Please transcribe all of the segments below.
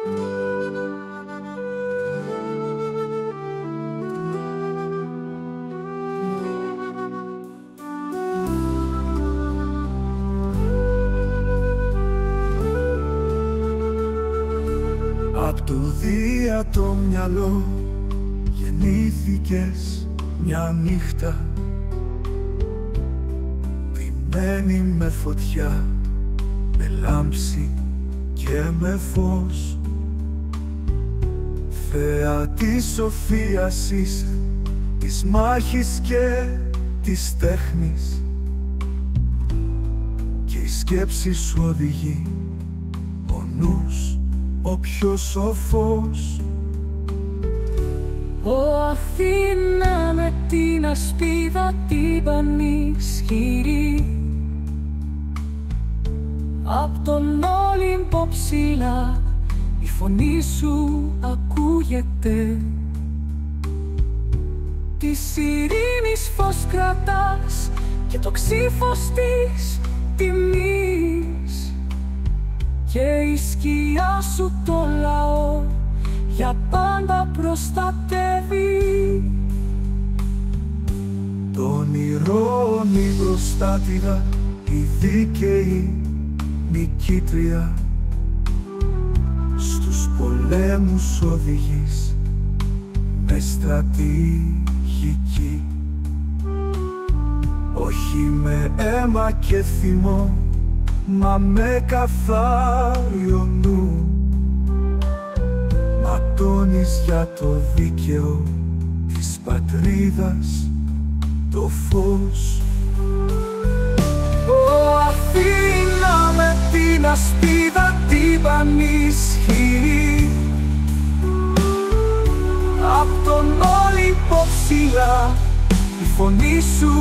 Απ' το δίατο μυαλό γεννήθηκες μια νύχτα πημένη με φωτιά, με λάμψη και με φως. Θεά της σοφίας είσαι, της μάχης και της τέχνης, και η σκέψη σου οδηγεί, ο νους ο πιο σοφός. Ω Αθήνα με την ασπίδα την πανισχυρή, απ' τον Όλυμπο ψηλά η φωνή σου ακούγεται. Της ειρήνης φως κρατάς και το ξύφος της τιμής, και η σκιά σου το λαό για πάντα προστατεύει. Το όνειρό η προστάτηδα, η δίκαιη νικήτρια, στους πολέμους οδηγείς με στρατηγική. Όχι με αίμα και θυμό, μα με καθάριο νου, ματώνεις για το δίκαιο της πατρίδας το φως. Ω Αθήνα με την ασπίδα την πανισχυρή, απ' τον Όλυμπο ψηλά η φωνή σου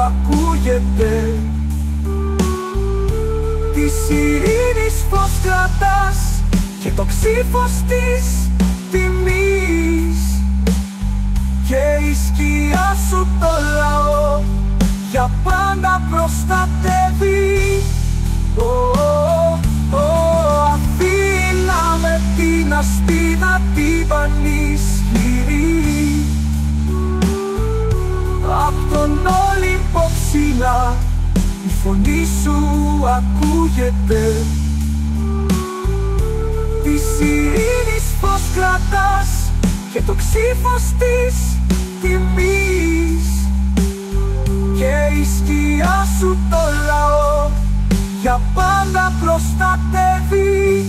ακούγεται. Της ειρήνης φως κρατάς και το ξύφος της τιμής, και η σκιά σου το λαό για πάντα προστατεύει. Αθήνα με την ασπίδα την πανισχυρή, απ' τον Όλυμπο ψηλά η φωνή σου ακούγεται. Της ειρήνης φως κρατάς και το ξύφος της τιμής, και η σκιά σου το λαό για πάντα προστατεύει.